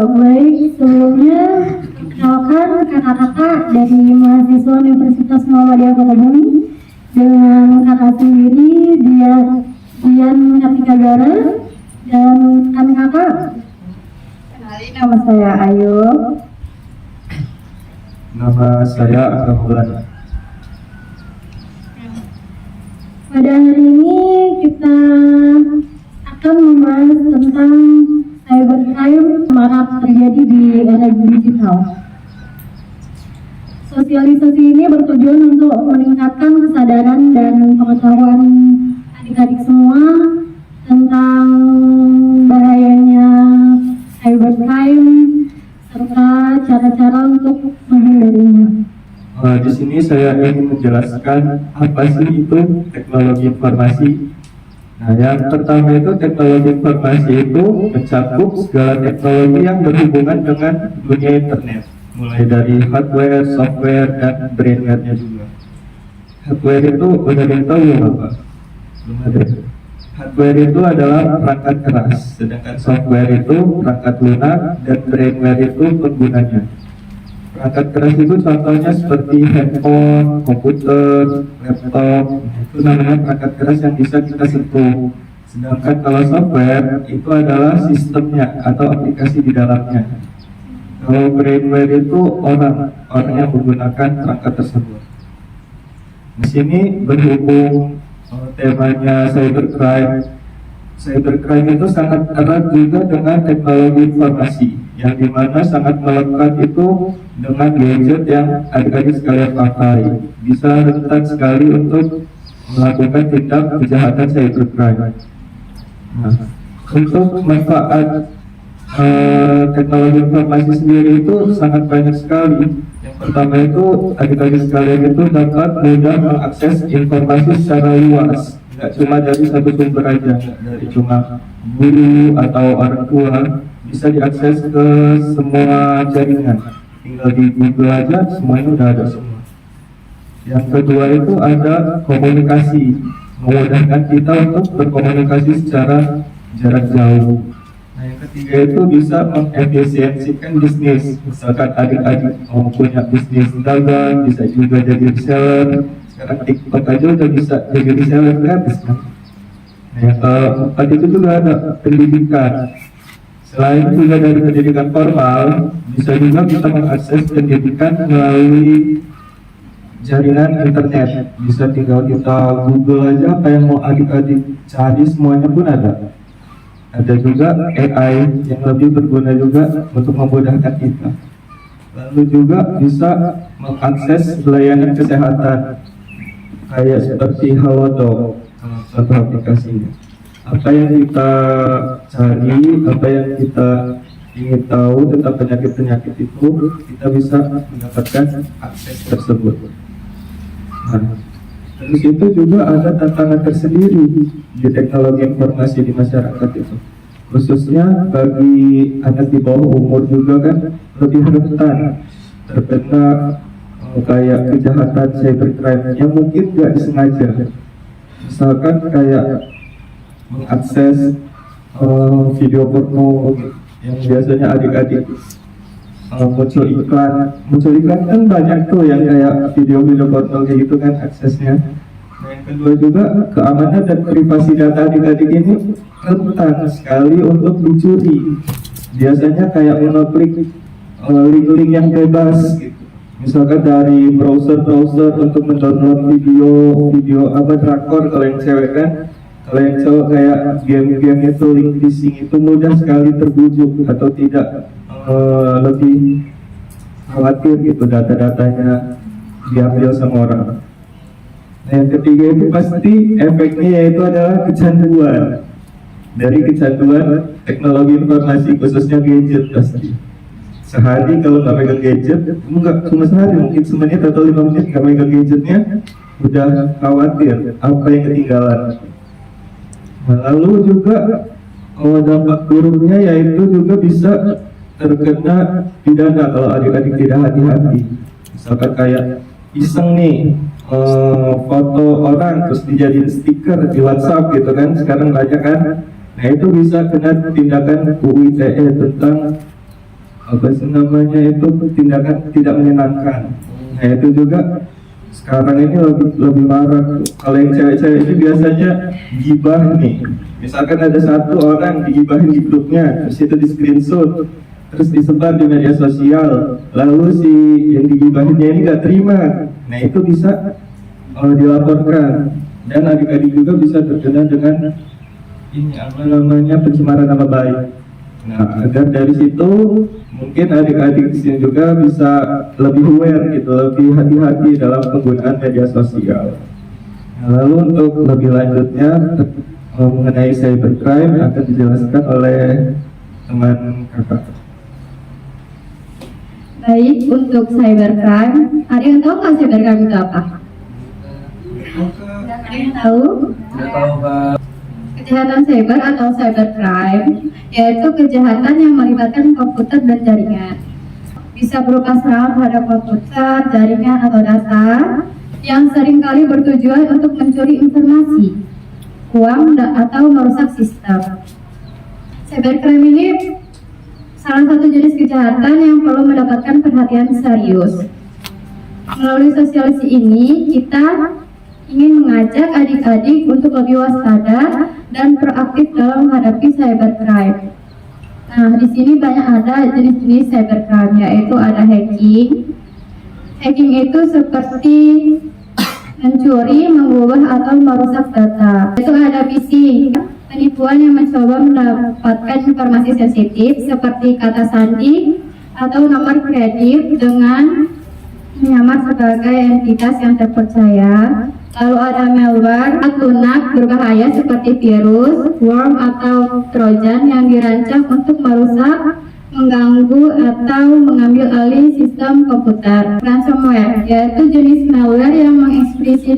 Baik, sebelumnya perkenalkan kakak-kakak dari mahasiswa Universitas Muhammadiyah Kota Bumi dengan kakak sendiri Dian Katikagara dan kami kakak. Kenalin, nama saya Ayu. Nama saya Akram. Pada hari ini kita akan membahas tentang cybercrime marak terjadi di era digital. Sosialisasi ini bertujuan untuk meningkatkan kesadaran dan pengetahuan adik-adik semua tentang bahayanya cybercrime serta cara-cara untuk menghindarinya. Di sini saya ingin menjelaskan apa sih itu teknologi informasi. Nah, yang pertama itu teknologi informasi itu mencakup segala teknologi yang berhubungan dengan dunia internet, mulai dari hardware, software, dan brainware-nya juga. Hardware itu udah ada yang tahu ya Bapak? Belum ada. Hardware itu adalah perangkat keras, sedangkan software itu perangkat lunak, dan brainware itu penggunanya. Perangkat keras itu contohnya seperti handphone, komputer, laptop, itu namanya perangkat keras yang bisa kita sentuh. Sedangkan kalau software itu adalah sistemnya atau aplikasi di dalamnya. Kalau brainware itu orang yang menggunakan perangkat tersebut. Di sini berhubung temanya cybercrime. Cybercrime itu sangat erat juga dengan teknologi informasi, yang dimana sangat melekat itu dengan gadget yang adik-adik sekalian pakai. Bisa rentan sekali untuk melakukan tindak kejahatan cybercrime. Nah, untuk manfaat teknologi informasi sendiri itu sangat banyak sekali. Yang pertama itu adik-adik sekalian itu dapat mudah mengakses informasi secara luas. Nggak cuma dari satu sumber aja, dari cuma guru atau orang tua, bisa diakses ke semua jaringan. Tinggal di Google aja, semuanya udah ada semua. Yang kedua itu ada komunikasi, memudahkan kita untuk berkomunikasi secara jarak jauh. Nah, yang ketiga itu bisa mengefisiensikan bisnis. Misalkan adik-adik mau punya bisnis dagang, bisa juga jadi reseller. Sekarang TikTok aja udah bisa jadi reseller gratis kan. Nah, yang keempat itu juga ada pendidikan. Selain juga dari pendidikan formal, bisa juga kita mengakses pendidikan melalui jaringan internet. Bisa tinggal kita Google aja apa yang mau adik-adik cari, semuanya pun ada. Ada juga AI yang lebih berguna juga untuk memudahkan kita. Lalu juga bisa mengakses layanan kesehatan kayak seperti Halodoc, contoh aplikasinya. Apa yang kita cari, apa yang kita ingin tahu tentang penyakit-penyakit itu, kita bisa mendapatkan akses tersebut. Nah, terus itu juga ada tantangan tersendiri di teknologi informasi di masyarakat itu. Khususnya bagi anak di bawah umur juga kan lebih rentan terkena kayak kejahatan cybercrime yang mungkin nggak disengaja. Misalkan kayak mengakses video porno yang biasanya adik-adik muncul iklan kan banyak tuh yang kayak video-video porno kayak gitu kan aksesnya. Nah, yang kedua juga keamanan dan privasi data adik-adik ini rentan sekali untuk dicuri. Biasanya kayak mengeklik link-link yang bebas gitu. Misalkan dari browser untuk mendownload video apa drakor kalau yang cewek kan. Kalau yang cowok kayak game-game itu link phishing itu mudah sekali terbujuk atau tidak, lebih khawatir gitu data-datanya diambil sama orang. Nah, yang ketiga itu pasti efeknya yaitu adalah kecanduan. Dari kecanduan teknologi informasi khususnya gadget pasti. Sehari kalau nggak pegang gadget, nggak cuma sehari, mungkin semenit atau 5 menit nggak pegang gadgetnya, udah khawatir apa yang ketinggalan. Nah, lalu juga dampak buruknya yaitu juga bisa terkena pidana kalau adik-adik tidak hati-hati. Misalkan kayak iseng nih foto orang terus dijadiin stiker di WhatsApp gitu kan, sekarang banyak kan. Nah, itu bisa kena tindakan UU ITE tentang apa sih namanya itu tindakan tidak menyenangkan. Nah itu juga sekarang ini lebih marak tuh. Kalau yang cewek-cewek ini biasanya gibah nih. Misalkan ada satu orang digibahin di grupnya, terus itu di screenshot, terus disebar di media sosial. Lalu si yang digibahinnya ini nggak terima. Nah itu bisa dilaporkan. Dan adik-adik juga bisa terkena dengan ini apa namanya pencemaran nama baik. Nah agar dari situ mungkin adik-adik di sini juga bisa lebih aware gitu, lebih hati-hati dalam penggunaan media sosial. Nah, lalu untuk lebih lanjutnya mengenai cybercrime akan dijelaskan oleh teman kakak. Baik, untuk cybercrime, ada yang tahu nggak cybercrime itu apa? Ada yang tahu? Kejahatan cyber atau cybercrime yaitu kejahatan yang melibatkan komputer dan jaringan. Bisa berupa serangan terhadap komputer, jaringan atau data yang seringkali bertujuan untuk mencuri informasi, uang, atau merusak sistem. Cybercrime ini salah satu jenis kejahatan yang perlu mendapatkan perhatian serius. Melalui sosialisasi ini, kita ingin mengajak adik-adik untuk lebih waspada dan proaktif dalam menghadapi cybercrime. Nah, di sini banyak ada jenis-jenis cybercrime, yaitu ada hacking. Hacking itu seperti mencuri, mengubah atau merusak data. Itu ada phishing, penipuan yang mencoba mendapatkan informasi sensitif seperti kata sandi atau nomor kredit dengan menyamar sebagai entitas yang terpercaya. Lalu ada malware, lunak berbahaya seperti virus, worm atau trojan yang dirancang untuk merusak, mengganggu atau mengambil alih sistem komputer. Ransomware yaitu jenis malware yang mengekspresi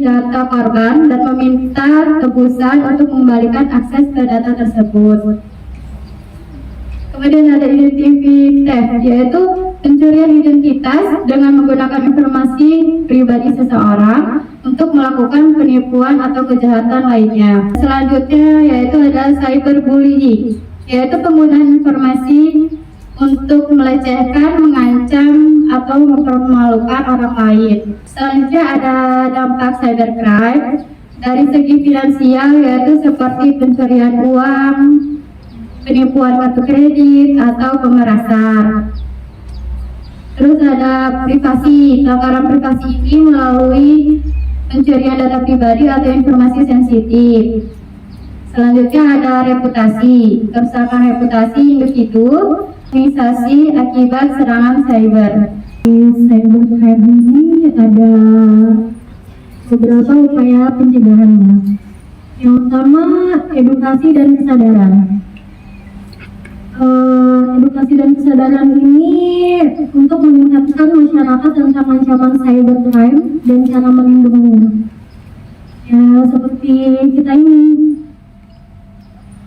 data korban dan meminta tebusan untuk mengembalikan akses ke data tersebut. Kemudian ada identity theft, yaitu pencurian identitas dengan menggunakan informasi pribadi seseorang untuk melakukan penipuan atau kejahatan lainnya. Selanjutnya yaitu ada cyberbullying, yaitu penggunaan informasi untuk melecehkan, mengancam, atau mempermalukan orang lain. Selanjutnya ada dampak cybercrime dari segi finansial, yaitu seperti pencurian uang, penipuan kartu kredit, atau pemerasan. Terus ada privasi, pelanggaran privasi ini melalui pencurian data pribadi atau informasi sensitif. Selanjutnya ada reputasi, kerusakan reputasi individu, organisasi akibat serangan cyber. Di cybercrime ini ada beberapa upaya pencegahannya. Yang pertama, edukasi dan kesadaran. Edukasi dan kesadaran ini untuk meningkatkan masyarakat tentang ancaman cybercrime dan cara melindunginya. Ya, seperti kita ini.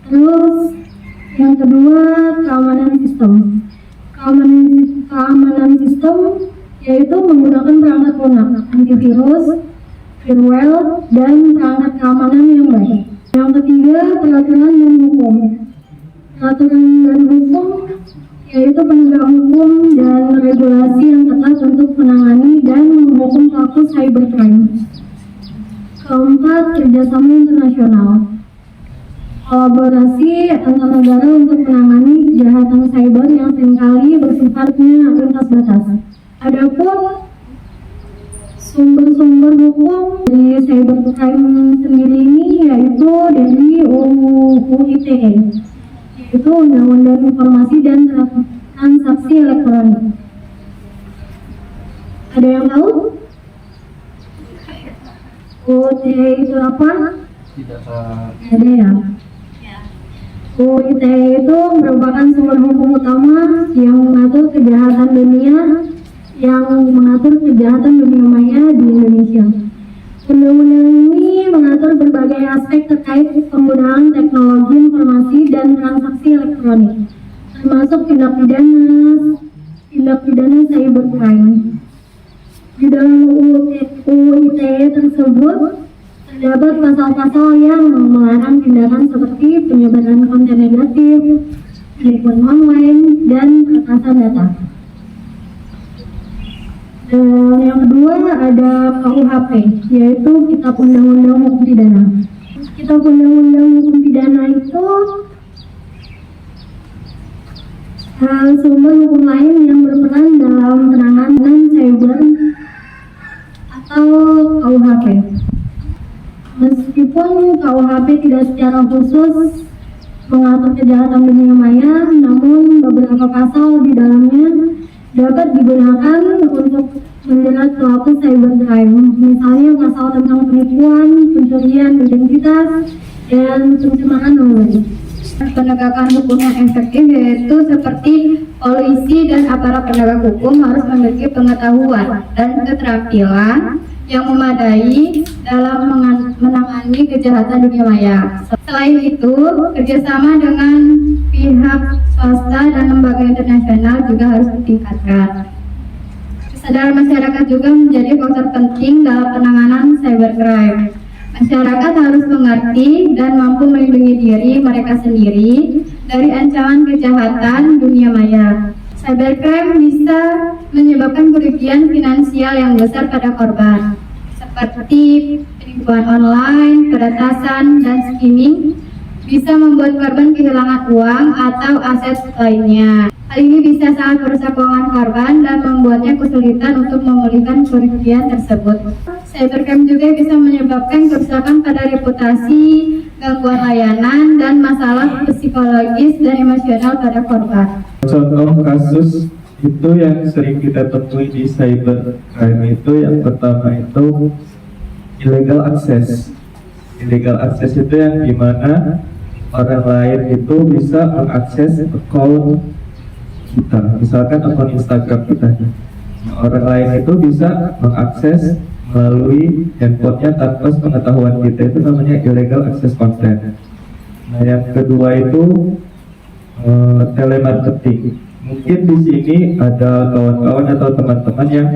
Terus yang kedua, keamanan sistem. Keamanan sistem yaitu menggunakan perangkat lunak, antivirus, firewall, dan perangkat keamanan yang baik. Yang ketiga, peraturan dan hukum. Peraturan dan hukum yaitu penegak hukum dan regulasi yang ketat untuk menangani dan menghukum pelaku cybercrime. Keempat, kerjasama internasional. Kolaborasi antar negara untuk menangani kejahatan cyber yang seringkali bersifatnya lintas batas. Adapun sumber-sumber hukum dari cybercrime sendiri ini yaitu dari UU ITE, yaitu Undang-Undang Informasi dan Transaksi Elektronik. Ada yang tahu? UU ITE itu apa? Tidak tahu. Ada ya? UU ITE itu merupakan sumber hukum utama yang mengatur kejahatan dunia maya di Indonesia. Undang-undang ini mengatur berbagai aspek terkait penggunaan teknologi informasi dan transaksi elektronik, termasuk tindak pidana cybercrime. Di dalam UU ITE tersebut terdapat pasal-pasal yang melarang tindakan seperti penyebaran konten negatif, penipuan online, dan peretasan data. Dan yang kedua ada KUHP, yaitu Kitab Undang-Undang Hukum Pidana. Kitab Undang-Undang Hukum Pidana itu sumber hukum lain yang berperan dalam penanganan cyber atau KUHP. Meskipun KUHP tidak secara khusus mengatur kejahatan dunia maya, namun beberapa pasal di dalamnya dapat digunakan untuk menjerat pelaku cybercrime. Misalnya pasal tentang penipuan, pencurian identitas, dan pencemaran nama baik. Penegakan hukum yang efektif yaitu seperti polisi dan aparat penegak hukum harus memiliki pengetahuan dan keterampilan yang memadai dalam menangani kejahatan dunia maya. Selain itu, kerjasama dengan pihak swasta dan lembaga internasional juga harus ditingkatkan. Kesadaran masyarakat juga menjadi faktor penting dalam penanganan cybercrime. Masyarakat harus mengerti dan mampu melindungi diri mereka sendiri dari ancaman kejahatan dunia maya. Cybercrime bisa menyebabkan kerugian finansial yang besar pada korban, seperti penipuan online, peretasan, dan skimming, bisa membuat korban kehilangan uang atau aset lainnya. Hal ini bisa sangat merusak keuangan korban dan membuatnya kesulitan untuk memulihkan kerugian tersebut. Cybercrime juga bisa menyebabkan kerusakan pada reputasi, gangguan layanan, dan masalah psikologis dan emosional pada korban. Contoh kasus itu yang sering kita temui di cybercrime itu yang pertama itu illegal access. Illegal access itu yang dimana orang lain itu bisa mengakses account kita, misalkan akun Instagram kita. Orang lain itu bisa mengakses melalui handphonenya tanpa pengetahuan kita, itu namanya illegal access content. Nah, yang kedua itu telemarketing. Mungkin di sini ada kawan-kawan atau teman-teman yang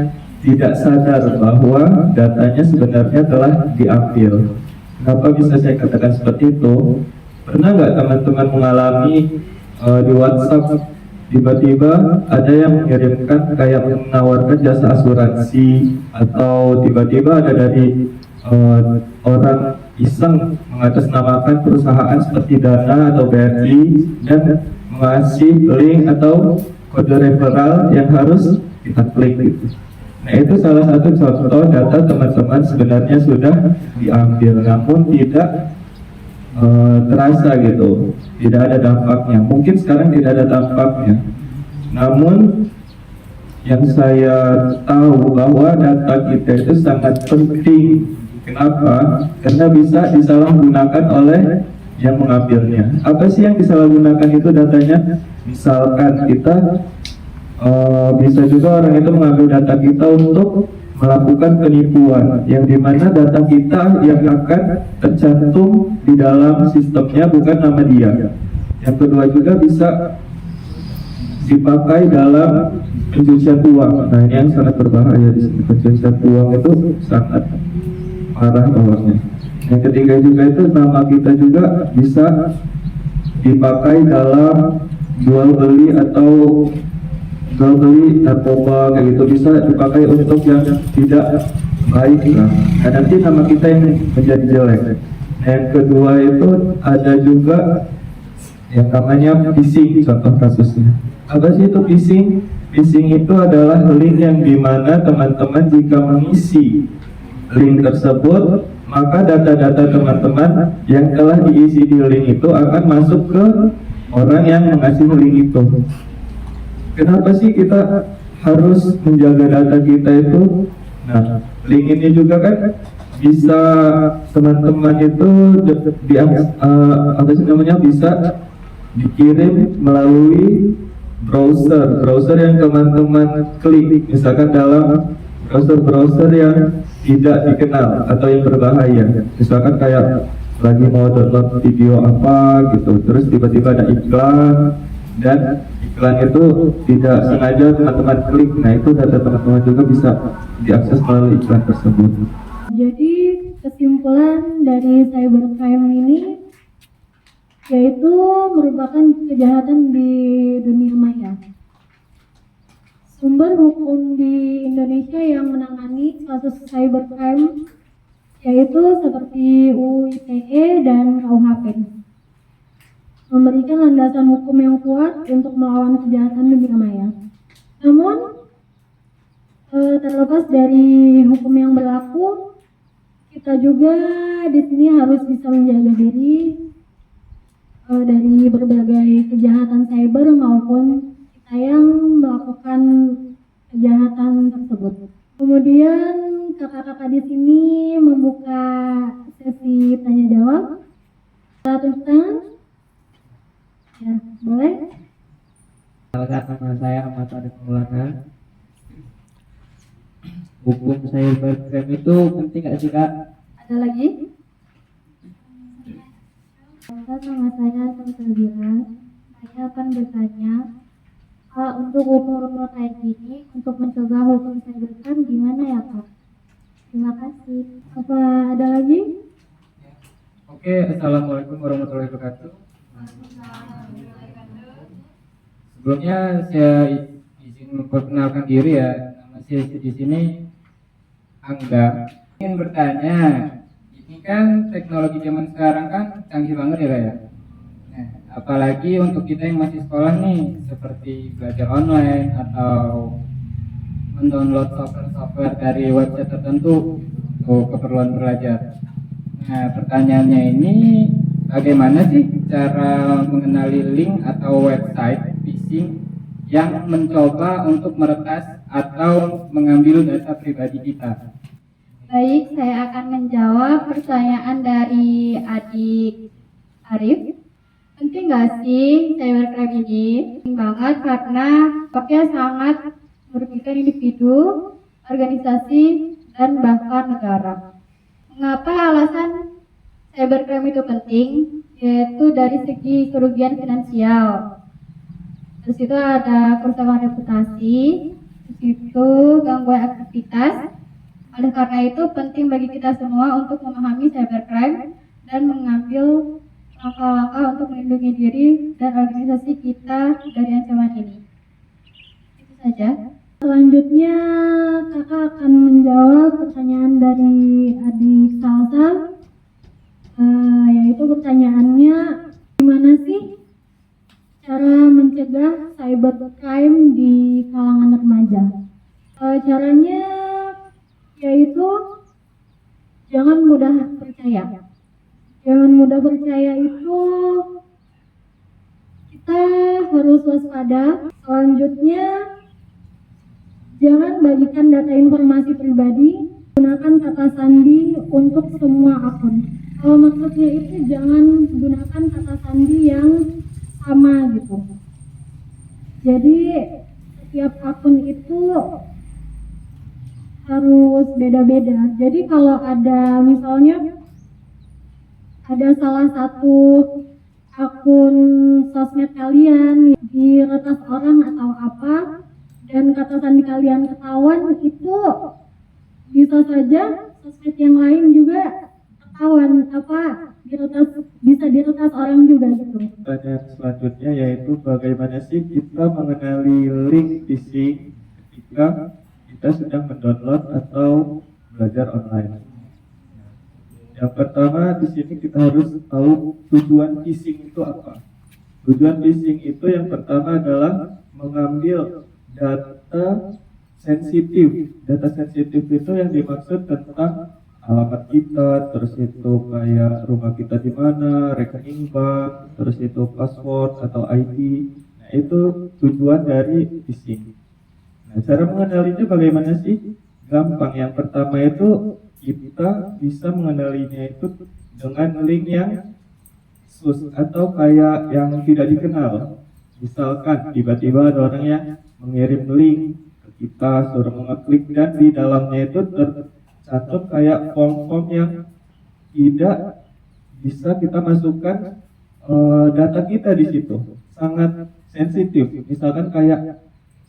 tidak sadar bahwa datanya sebenarnya telah diambil. Kenapa bisa saya katakan seperti itu? Pernah nggak teman-teman mengalami di WhatsApp tiba-tiba ada yang mengirimkan kayak menawarkan jasa asuransi, atau tiba-tiba ada dari orang iseng mengatasnamakan perusahaan seperti Dana atau BRI dan mengasih link atau kode referral yang harus kita klik gitu. Nah, itu salah satu contoh data teman-teman sebenarnya sudah diambil, namun tidak terasa gitu, tidak ada dampaknya. Mungkin sekarang tidak ada dampaknya, namun yang saya tahu bahwa data kita itu sangat penting. Kenapa? Karena bisa disalahgunakan oleh yang mengambilnya. Apa sih yang disalahgunakan itu datanya? Misalkan kita bisa juga orang itu mengambil data kita untuk melakukan penipuan, yang dimana data kita yang akan tercantum di dalam sistemnya bukan nama dia. Yang kedua juga bisa dipakai dalam pencucian uang. Nah, ini yang sangat berbahaya di sini. Pencucian uang itu sangat parah bawahnya. Yang ketiga juga itu nama kita juga bisa dipakai dalam jual beli atau jual beli narkoba kayak gitu, bisa dipakai untuk yang tidak baik lah. Nah, nanti nama kita yang menjadi jelek. Nah, yang kedua itu ada juga yang namanya phishing, contoh kasusnya. Apa sih itu phishing? Phishing itu adalah link yang dimana teman-teman jika mengisi link tersebut, maka data-data teman-teman yang telah diisi di link itu akan masuk ke orang yang mengasih link itu. Kenapa sih kita harus menjaga data kita itu? Nah, link ini juga kan bisa teman-teman itu bisa dikirim melalui browser yang teman-teman klik, misalkan dalam browser yang tidak dikenal atau yang berbahaya. Misalkan kayak lagi mau download video apa gitu, terus tiba-tiba ada iklan dan iklan itu tidak sengaja teman-teman klik. Nah, itu data teman-teman juga bisa diakses melalui iklan tersebut. Jadi kesimpulan dari cybercrime ini yaitu merupakan kejahatan di dunia maya. Sumber hukum di Indonesia yang menangani kasus cybercrime yaitu seperti UU ITE dan KUHP, memberikan landasan hukum yang kuat untuk melawan kejahatan dunia maya. Namun, terlepas dari hukum yang berlaku, kita juga di sini harus bisa menjaga diri dari berbagai kejahatan cyber maupun kita yang melakukan kejahatan tersebut. Kemudian kakak-kakak di sini membuka sesi tanya jawab. Terus tangan, ya boleh. Nama saya Ahmad Arif Maulana. Hukum cybercrime itu penting nggak sih Kak? Ada lagi? Nama saya Tertera. Saya akan bertanya, untuk umur-umur kayak gini, untuk mencegah hukum cybercrime gimana ya Kak? Terima kasih. Apa ada lagi? Oke, Assalamualaikum warahmatullahi wabarakatuh. Sebelumnya saya izin memperkenalkan diri ya. Nama saya di sini Angga. Ingin bertanya, ini kan teknologi zaman sekarang kan canggih banget ya Kak ya. Nah, apalagi untuk kita yang masih sekolah nih, seperti belajar online atau mendownload software dari website tertentu untuk keperluan belajar. Nah, pertanyaannya ini, bagaimana sih cara mengenali link atau website phishing yang mencoba untuk meretas atau mengambil data pribadi kita? Baik, saya akan menjawab pertanyaan dari adik Arif. Penting nggak sih cybercrime ini? Penting banget karena dampaknya sangat merugikan individu, organisasi, dan bahkan negara. Mengapa alasan cybercrime itu penting? Yaitu dari segi kerugian finansial. Terus itu ada kerusakan reputasi, terus itu gangguan aktivitas. Oleh karena itu penting bagi kita semua untuk memahami cybercrime dan mengambil langkah-langkah untuk melindungi diri dan organisasi kita dari ancaman ini. Itu saja. Selanjutnya kakak akan menjawab pertanyaan dari adik Salsa, yaitu pertanyaannya, gimana sih cara mencegah cybercrime di kalangan remaja? Caranya yaitu jangan mudah percaya. Jangan mudah percaya itu kita harus waspada. Selanjutnya, jangan bagikan data informasi pribadi, gunakan kata sandi untuk semua akun. Kalau maksudnya itu jangan gunakan kata sandi yang sama gitu. Jadi setiap akun itu harus beda-beda. Jadi kalau ada misalnya ada salah satu akun sosmed kalian diretas orang atau apa dan kata sandi kalian ketahuan, itu bisa saja sosmed yang lain juga ketahuan bisa diretas orang juga gitu. Pertanyaan selanjutnya yaitu bagaimana sih kita mengenali link phishing ketika kita sedang mendownload atau belajar online. Yang pertama di sini kita harus tahu tujuan phishing itu apa. Tujuan phishing itu yang pertama adalah mengambil data sensitif. Data sensitif itu yang dimaksud tentang alamat kita, terus itu kayak rumah kita di mana, rekening bank, terus itu password atau ID. Nah, itu tujuan dari phishing. Nah, cara mengenalinya bagaimana sih? Gampang. Yang pertama itu kita bisa mengenalinya itu dengan link yang sus atau kayak yang tidak dikenal. Misalkan tiba-tiba ada orang yang mengirim link ke kita, suruh mengeklik dan di dalamnya itu tercantum kayak form-form yang tidak bisa kita masukkan data kita di situ. Sangat sensitif. Misalkan kayak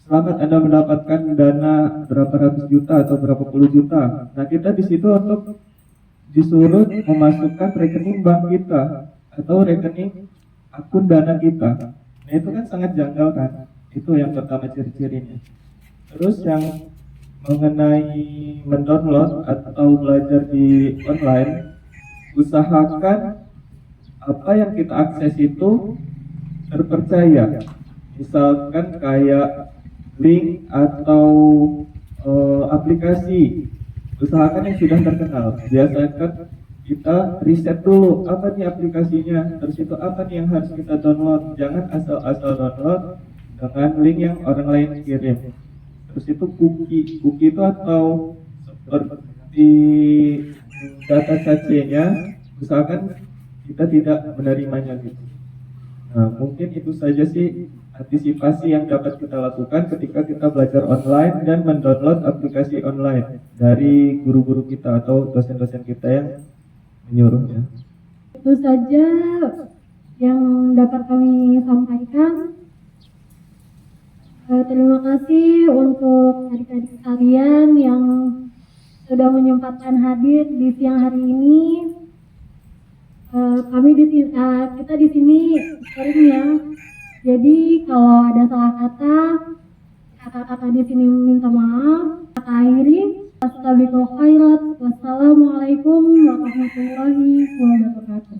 selamat Anda mendapatkan dana berapa ratus juta atau berapa puluh juta. Nah, kita di situ untuk disuruh memasukkan rekening bank kita atau rekening akun Dana kita. Nah itu kan sangat janggal kan. Itu yang pertama ciri-cirinya. Terus yang mengenai mendownload atau belajar di online, usahakan apa yang kita akses itu terpercaya. Misalkan kayak link atau aplikasi, usahakan yang sudah terkenal. Biasakan kita riset dulu apa nih aplikasinya, terus itu apa nih yang harus kita download. Jangan asal-asal download dengan link yang orang lain kirim. Terus itu cookie itu atau seperti data cache-nya, usahakan kita tidak menerimanya gitu. Nah, mungkin itu saja sih antisipasi yang dapat kita lakukan ketika kita belajar online dan mendownload aplikasi online dari guru-guru kita atau dosen-dosen kita yang menyuruhnya. Itu saja yang dapat kami sampaikan. Terima kasih untuk adik-adik sekalian yang sudah menyempatkan hadir di siang hari ini. Kami di sini, kita di sini sharing ya. Jadi kalau ada salah kata, kakak-kakak di sini minta maaf. Kakak akhiri. Astagfirullahaladzim. Wassalamualaikum warahmatullahi wabarakatuh.